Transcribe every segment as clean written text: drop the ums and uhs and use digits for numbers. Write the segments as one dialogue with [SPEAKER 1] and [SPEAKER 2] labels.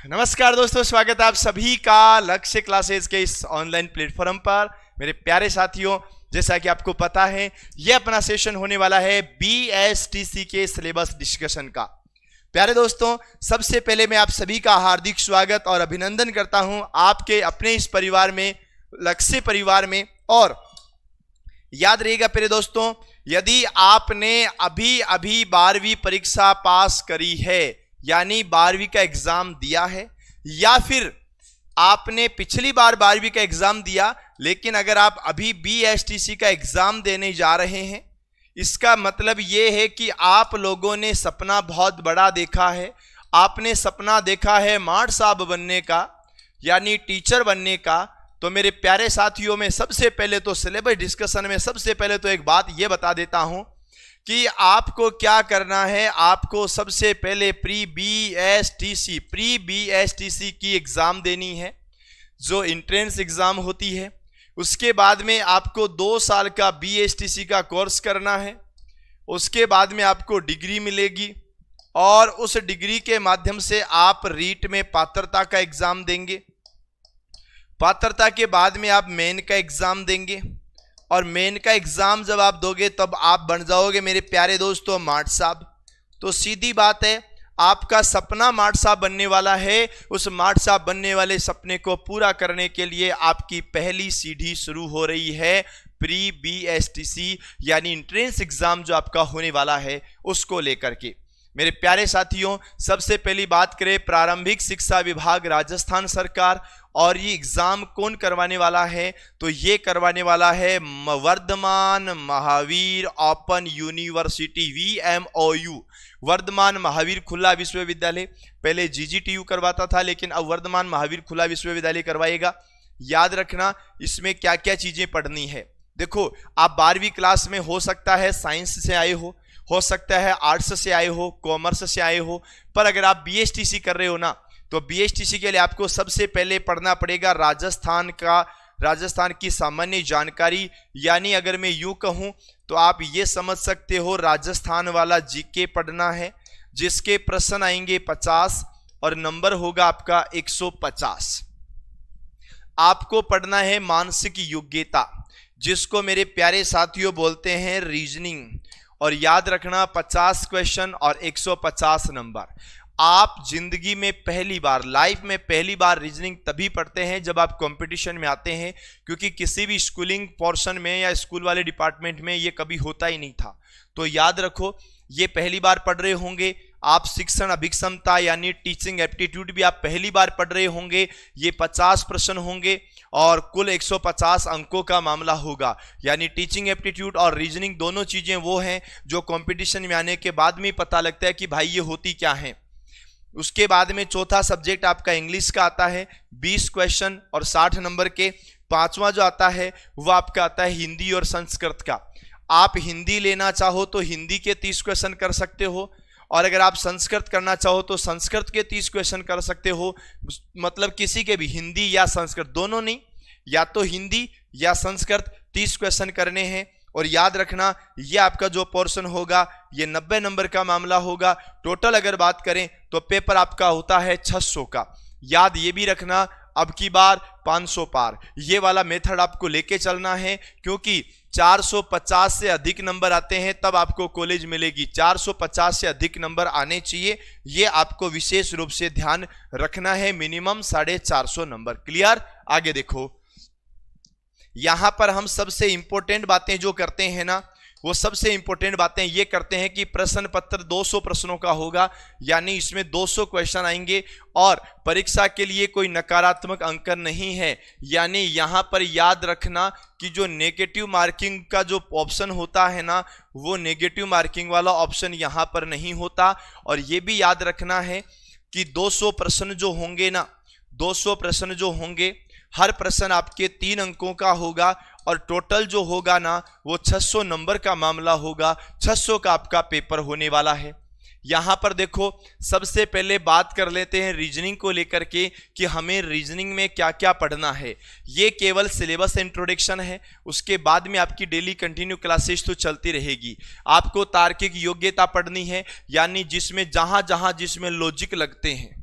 [SPEAKER 1] नमस्कार दोस्तों, स्वागत है आप सभी का लक्ष्य क्लासेस के इस ऑनलाइन प्लेटफॉर्म पर। मेरे प्यारे साथियों, जैसा कि आपको पता है, यह अपना सेशन होने वाला है BSTC के सिलेबस डिस्कशन का। प्यारे दोस्तों, सबसे पहले मैं आप सभी का हार्दिक स्वागत और अभिनंदन करता हूं आपके अपने इस परिवार में, लक्ष्य परिवार में। और याद रहेगा प्यारे दोस्तों, यदि आपने अभी 12वीं परीक्षा पास करी है, यानी 12वीं का एग्जाम दिया है, या फिर आपने पिछली बार 12वीं का एग्जाम दिया, लेकिन अगर आप अभी BSTC का एग्जाम देने जा रहे हैं, इसका मतलब यह है कि आप लोगों ने सपना बहुत बड़ा देखा है। आपने सपना देखा है मार्ट साहब बनने का, यानी टीचर बनने का। तो मेरे प्यारे साथियों, में सबसे पहले तो सिलेबस डिस्कशन में सबसे पहले तो एक बात यह बता देता हूं कि आपको क्या करना है। आपको सबसे पहले प्री BSTC की एग्जाम देनी है, जो एंट्रेंस एग्जाम होती है। उसके बाद में आपको 2 साल का BSTC का कोर्स करना है। उसके बाद में आपको डिग्री मिलेगी और उस डिग्री के माध्यम से आप रीट में पात्रता का एग्जाम देंगे। पात्रता के बाद में आप मेन का एग्जाम देंगे, और मेन का एग्जाम जब आप दोगे तब आप बन जाओगे मेरे प्यारे दोस्तों मार्ट साहब। तो सीधी बात है, आपका सपना मार्ट साहब बनने वाला है। उस मार्ट साहब बनने वाले सपने को पूरा करने के लिए आपकी पहली सीढ़ी शुरू हो रही है प्री BSTC, यानी एंट्रेंस एग्जाम जो आपका होने वाला है, उसको लेकर के। मेरे प्यारे साथियों, सबसे पहली बात करें प्रारंभिक शिक्षा विभाग राजस्थान सरकार, और ये एग्जाम कौन करवाने वाला है, तो ये करवाने वाला है Vardhman Mahaveer open university VMOU, Vardhman Mahaveer खुला विश्वविद्यालय। पहले GGTU करवाता था, लेकिन अब वर्धमान महावीर खुला विश्वविद्यालय करवाएगा। याद रखना, इसमें क्या क्या चीजें पढ़नी है। देखो, आप 12वीं क्लास में हो सकता है साइंस से आए हो सकता है आर्ट्स से आए हो, कॉमर्स से आए हो, पर अगर आप BSTC कर रहे हो ना, तो BSTC के लिए आपको सबसे पहले पढ़ना पड़ेगा राजस्थान की सामान्य जानकारी। यानी अगर मैं यूं कहूं तो आप ये समझ सकते हो, राजस्थान वाला GK पढ़ना है, जिसके प्रश्न आएंगे 50 और नंबर होगा आपका 150। आपको पढ़ना है मानसिक योग्यता, जिसको मेरे प्यारे साथियों बोलते हैं रीजनिंग। और याद रखना, 50 क्वेश्चन और 150 नंबर। आप जिंदगी में पहली बार, लाइफ में पहली बार रीजनिंग तभी पढ़ते हैं जब आप कंपटीशन में आते हैं, क्योंकि किसी भी स्कूलिंग पोर्शन में या स्कूल वाले डिपार्टमेंट में ये कभी होता ही नहीं था। तो याद रखो, ये पहली बार पढ़ रहे होंगे आप। शिक्षण अभिक्षमता यानी टीचिंग एप्टीट्यूड भी आप पहली बार पढ़ रहे होंगे। ये 50 प्रश्न होंगे और कुल 150 अंकों का मामला होगा। यानी टीचिंग एप्टीट्यूड और रीजनिंग दोनों चीजें वो हैं जो कंपटीशन में आने के बाद में पता लगता है कि भाई ये होती क्या है। उसके बाद में चौथा सब्जेक्ट आपका इंग्लिश का आता है, 20 क्वेश्चन और 60 नंबर के। 5वां जो आता है वो आपका आता है हिंदी और संस्कृत का। आप हिंदी लेना चाहो तो हिंदी के 30 क्वेश्चन कर सकते हो, और अगर आप संस्कृत करना चाहो तो संस्कृत के 30 क्वेश्चन कर सकते हो। मतलब किसी के भी, हिंदी या संस्कृत, दोनों नहीं, या तो हिंदी या संस्कृत 30 क्वेश्चन करने हैं। और याद रखना, ये आपका जो पोर्शन होगा ये 90 नंबर का मामला होगा। टोटल अगर बात करें तो पेपर आपका होता है 600 का। याद ये भी रखना, अब की बार 500 पार, ये वाला मेथड आपको लेके चलना है, क्योंकि 450 से अधिक नंबर आते हैं तब आपको कॉलेज मिलेगी। 450 से अधिक नंबर आने चाहिए, ये आपको विशेष रूप से ध्यान रखना है। Minimum 450 number. क्लियर? आगे देखो, यहां पर हम सबसे इंपॉर्टेंट बातें जो करते हैं ना, वो सबसे इंपॉर्टेंट बातें ये करते हैं कि प्रश्न पत्र 200 प्रश्नों का होगा, यानी इसमें 200 क्वेश्चन आएंगे, और परीक्षा के लिए कोई नकारात्मक अंकन नहीं है। यानी यहां पर याद रखना कि जो नेगेटिव मार्किंग का जो ऑप्शन होता है ना, वो नेगेटिव मार्किंग वाला ऑप्शन यहां पर नहीं होता। और ये भी याद रखना है कि 200 प्रश्न जो होंगे ना, 200 प्रश्न जो होंगे, हर प्रश्न आपके 3 अंकों का होगा, और टोटल जो होगा ना वो 600 नंबर का मामला होगा। 600 का आपका पेपर होने वाला है। यहां पर देखो सबसे पहले बात कर लेते हैं रीजनिंग को लेकर के कि हमें रीजनिंग में क्या क्या पढ़ना है। ये केवल सिलेबस इंट्रोडक्शन है, उसके बाद में आपकी डेली कंटिन्यू क्लासेस तो चलती रहेगी। आपको तार्किक योग्यता पढ़नी है, यानी जिसमें जहां जिसमें लॉजिक लगते हैं,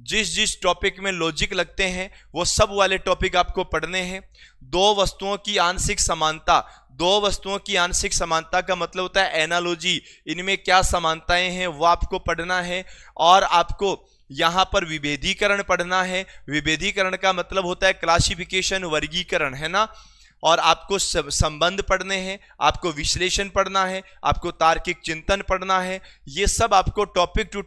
[SPEAKER 1] जिस टॉपिक में लॉजिक लगते हैं वो सब वाले टॉपिक आपको पढ़ने हैं। दो वस्तुओं की आंशिक समानता, दो वस्तुओं की आंशिक समानता का मतलब होता है एनालॉजी, इनमें क्या समानताएं हैं वो आपको पढ़ना है। और आपको यहां पर विभेदीकरण पढ़ना है। विभेदीकरण का मतलब होता है क्लासिफिकेशन, वर्गीकरण, है ना। और आपको संबंध पढ़ने हैं, आपको विश्लेषण पढ़ना है, आपको तार्किक चिंतन पढ़ना है। ये सब आपको टॉपिक टू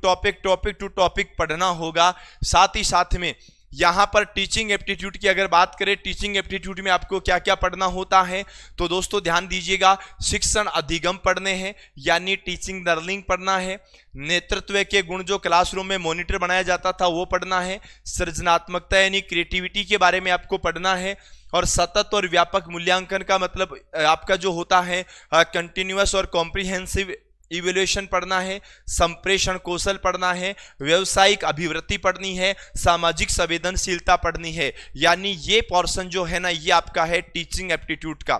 [SPEAKER 1] टॉपिक पढ़ना होगा। साथ ही साथ में यहां पर टीचिंग एप्टीट्यूड की अगर बात करें, टीचिंग एप्टीट्यूड में आपको क्या क्या पढ़ना होता है, तो दोस्तों ध्यान दीजिएगा, शिक्षण अधिगम पढ़ने हैं, यानी टीचिंग लर्निंग पढ़ना है। नेतृत्व के गुण जो क्लासरूम में मॉनिटर बनाया जाता था वो पढ़ना है। सृजनात्मकता यानी क्रिएटिविटी के बारे में आपको पढ़ना है। और सतत और व्यापक मूल्यांकन का मतलब आपका जो होता है कंटिन्यूअस और कॉम्प्रिहेंसिव इवैल्यूएशन पढ़ना है। संप्रेषण कौशल पढ़ना है। व्यवसायिक अभिवृत्ति पढ़नी है। सामाजिक संवेदनशीलता पढ़नी है। यानी ये पोर्शन जो है ना, ये आपका है टीचिंग एप्टीट्यूड का।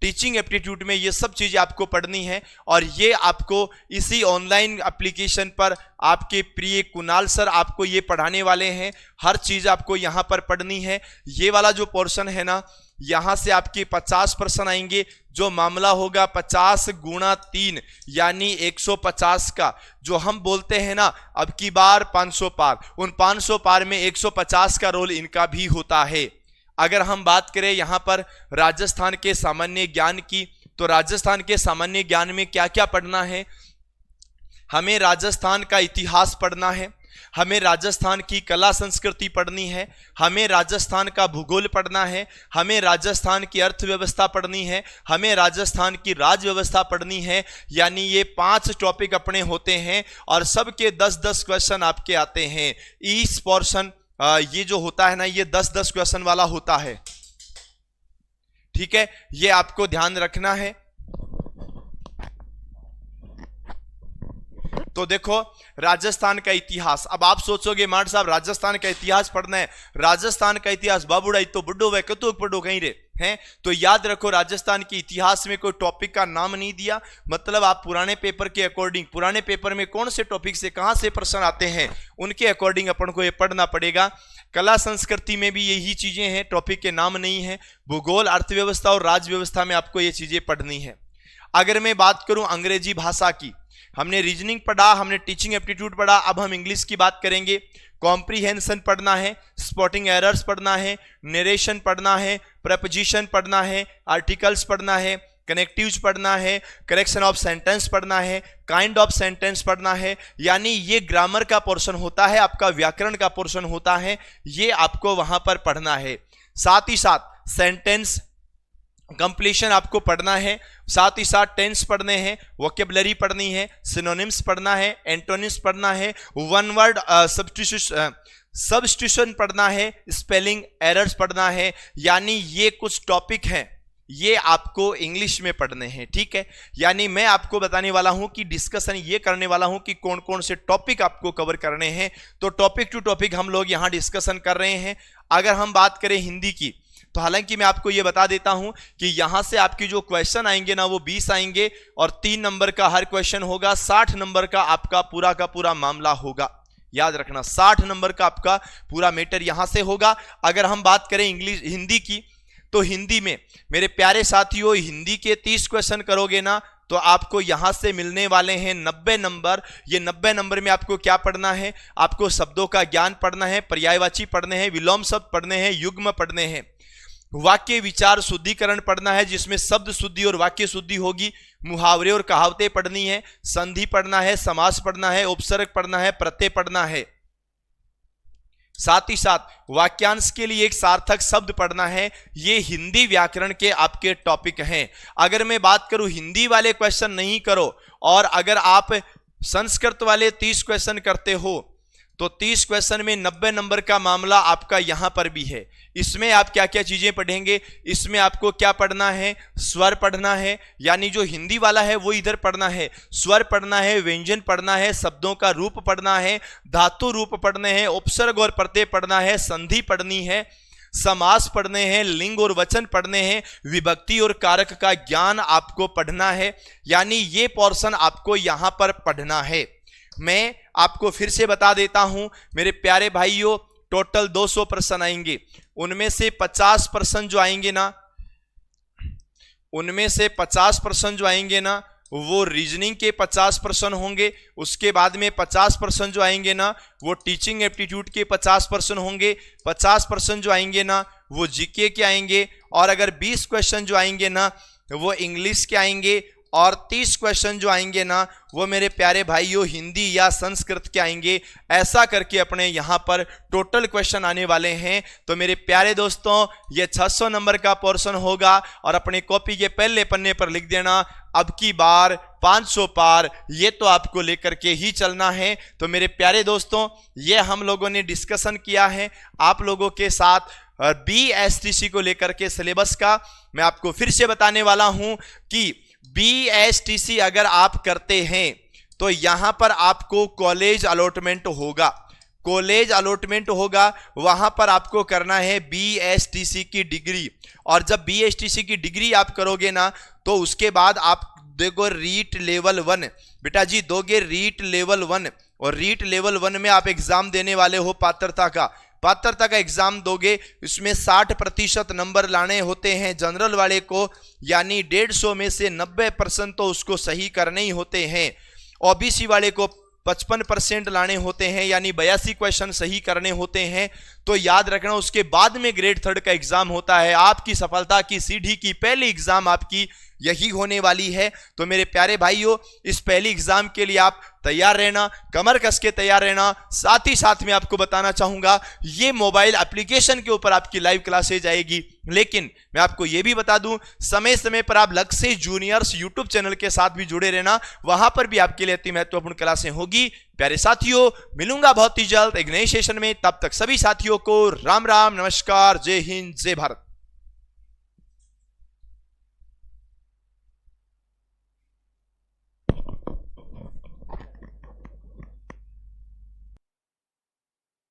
[SPEAKER 1] टीचिंग एप्टीट्यूड में ये सब चीजें आपको पढ़नी है और ये आपको इसी ऑनलाइन एप्लीकेशन पर आपके प्रिय कुणाल सर आपको ये पढ़ाने वाले हैं। हर चीज आपको यहाँ पर पढ़नी है। ये वाला जो पोर्शन है ना, यहां से आपके 50 प्रश्न आएंगे। जो मामला होगा 50 गुणा 3 यानी 150 का, जो हम बोलते हैं ना अब की बार 500 पार, उन 500 पार में 150 का रोल इनका भी होता है। अगर हम बात करें यहां पर राजस्थान के सामान्य ज्ञान की, तो राजस्थान के सामान्य ज्ञान में क्या क्या पढ़ना है, हमें राजस्थान का इतिहास पढ़ना है, हमें राजस्थान की कला संस्कृति पढ़नी है, हमें राजस्थान का भूगोल पढ़ना है, हमें राजस्थान की अर्थव्यवस्था पढ़नी है, हमें राजस्थान की राज व्यवस्था पढ़नी है। यानी ये 5 टॉपिक अपने होते हैं और सबके 10-10 क्वेश्चन आपके आते हैं। इस पोर्शन ये जो होता है ना, ये 10-10 क्वेश्चन वाला होता है, ठीक है, ये आपको ध्यान रखना है। तो देखो राजस्थान का इतिहास, अब आप सोचोगे मार साहब राजस्थान का इतिहास पढ़ना है, राजस्थान का इतिहास बाबूड़ाई तो बुड्ढो वे कतो पढ़ो कहीं रे हैं। तो याद रखो राजस्थान के इतिहास में कोई टॉपिक का नाम नहीं दिया, मतलब आप पुराने पेपर के अकॉर्डिंग, पुराने पेपर में कौन से टॉपिक से कहां से प्रश्न आते हैं उनके अकॉर्डिंग अपन को ये पढ़ना पड़ेगा। कला संस्कृति में भी यही चीजें हैं, टॉपिक के नाम नहीं है। भूगोल, अर्थव्यवस्था और राज व्यवस्था में आपको ये चीजें पढ़नी है। अगर मैं बात करूं अंग्रेजी भाषा की, हमने रीजनिंग पढ़ा, हमने टीचिंग एप्टीट्यूड पढ़ा, अब हम इंग्लिश की बात करेंगे। कॉम्प्रीहेंशन पढ़ना है, स्पॉटिंग एरर्स पढ़ना है, नरेशन पढ़ना है, प्रपोजिशन पढ़ना है, आर्टिकल्स पढ़ना है, कनेक्टिव्स पढ़ना है, करेक्शन ऑफ सेंटेंस पढ़ना है, काइंड ऑफ सेंटेंस पढ़ना है। यानी ये ग्रामर का पोर्शन होता है, आपका व्याकरण का पोर्शन होता है, ये आपको वहां पर पढ़ना है। साथ ही साथ सेंटेंस कंप्लीशन आपको पढ़ना है, साथ ही साथ टेंस पढ़ने हैं, वोकेबलरी पढ़नी है, सिनोनिम्स पढ़ना है, एंटोनिम्स पढ़ना है, वन वर्ड सब्स्टिट्यूशन पढ़ना है, स्पेलिंग एरर्स पढ़ना है। यानी ये कुछ टॉपिक हैं, ये आपको इंग्लिश में पढ़ने हैं, ठीक है। यानी मैं आपको बताने वाला हूं कि डिस्कशन ये करने वाला हूं कि कौन कौन से टॉपिक आपको कवर करने हैं। तो टॉपिक टू टॉपिक हम लोग यहां डिस्कशन कर रहे हैं। अगर हम बात करें हिंदी की, तो हालांकि मैं आपको यह बता देता हूं कि यहां से आपकी जो क्वेश्चन आएंगे ना वो 20 आएंगे और 3 नंबर का हर क्वेश्चन होगा, 60 नंबर का आपका पूरा का पूरा मामला होगा। याद रखना 60 नंबर का आपका पूरा मैटर यहां से होगा। अगर हम बात करें हिंदी की, तो हिंदी में मेरे प्यारे साथियों हिंदी के 30 क्वेश्चन करोगे ना तो आपको यहां से मिलने वाले हैं 90 नंबर। ये 90 नंबर में आपको क्या पढ़ना है, आपको शब्दों का ज्ञान पढ़ना है, पर्यायवाची पढ़ने हैं, विलोम शब्द पढ़ने हैं, युग्म पढ़ने हैं, वाक्य विचार शुद्धिकरण पढ़ना है जिसमें शब्द शुद्धि और वाक्य शुद्धि होगी, मुहावरे और कहावतें पढ़नी है, संधि पढ़ना है, समास पढ़ना है, उपसर्ग पढ़ना है, प्रत्यय पढ़ना है। साथ ही साथ वाक्यांश के लिए एक सार्थक शब्द पढ़ना है। ये हिंदी व्याकरण के आपके टॉपिक हैं। अगर मैं बात करूं हिंदी वाले क्वेश्चन नहीं करो और अगर आप संस्कृत वाले 30 क्वेश्चन करते हो तो 30 क्वेश्चन में 90 नंबर का मामला आपका यहां पर भी है। इसमें आप क्या क्या चीजें पढ़ेंगे, इसमें आपको क्या पढ़ना है, स्वर पढ़ना है, यानी जो हिंदी वाला है वो इधर पढ़ना है, स्वर पढ़ना है, व्यंजन पढ़ना है, शब्दों का रूप पढ़ना है, धातु रूप पढ़ने हैं, उपसर्ग और प्रत्यय पढ़ना है, संधि पढ़नी है, समास पढ़ने हैं, लिंग और वचन पढ़ने हैं, विभक्ति और कारक का ज्ञान आपको पढ़ना है। यानी ये पोर्शन आपको यहां पर पढ़ना है। मैं आपको फिर से बता देता हूं मेरे प्यारे भाइयों, टोटल 200 प्रश्न आएंगे। उनमें से 50% जो आएंगे ना, उनमें से 50% जो आएंगे ना वो रीजनिंग के 50% होंगे। उसके बाद में 50% जो आएंगे ना वो टीचिंग एप्टीट्यूड के 50% होंगे। 50% जो आएंगे ना वो जीके के आएंगे। और अगर 20 क्वेश्चन जो आएंगे ना वो इंग्लिश के आएंगे। और 30 क्वेश्चन जो आएंगे ना वो मेरे प्यारे भाइयों हिंदी या संस्कृत के आएंगे। ऐसा करके अपने यहाँ पर टोटल क्वेश्चन आने वाले हैं। तो मेरे प्यारे दोस्तों ये 600 नंबर का पोर्शन होगा और अपने कॉपी के पहले पन्ने पर लिख देना अब की बार 500 पार, ये तो आपको लेकर के ही चलना है। तो मेरे प्यारे दोस्तों ये हम लोगों ने डिस्कशन किया है आप लोगों के साथ BSTC को लेकर के सिलेबस का। मैं आपको फिर से बताने वाला हूं कि BSTC अगर आप करते हैं तो यहां पर आपको कॉलेज अलॉटमेंट होगा, कॉलेज अलॉटमेंट होगा, वहां पर आपको करना है BSTC की डिग्री। और जब BSTC की डिग्री आप करोगे ना तो उसके बाद आप देखो रीट लेवल 1 बेटा जी दोगे, रीट लेवल 1। और रीट लेवल 1 में आप एग्जाम देने वाले हो पात्रता का एग्जाम दोगे। इसमें 60% नंबर लाने होते हैं जनरल वाले को, यानी 150 में से 90% तो उसको सही करने ही होते हैं। OBC वाले को 55% लाने होते हैं, यानी 82 क्वेश्चन सही करने होते हैं। तो याद रखना उसके बाद में ग्रेड 3 का एग्जाम होता है। आपकी सफलता की सीढ़ी की पहली एग्जाम आपकी यही होने वाली है। तो मेरे प्यारे भाइयों इस पहली एग्जाम के लिए आप तैयार रहना, कमर कस के तैयार रहना। साथ ही साथ में आपको बताना चाहूंगा ये मोबाइल एप्लीकेशन के ऊपर आपकी लाइव क्लासेज आएगी। लेकिन मैं आपको यह भी बता दूं समय समय पर आप लक्ष्य जूनियर्स यूट्यूब चैनल के साथ भी जुड़े रहना, वहां पर भी आपके लिए अति महत्वपूर्ण क्लासें होगी। प्यारे साथियों मिलूंगा बहुत ही जल्द एक नए सेशन में, तब तक सभी साथियों को राम राम, नमस्कार, जय हिंद, जय भारत।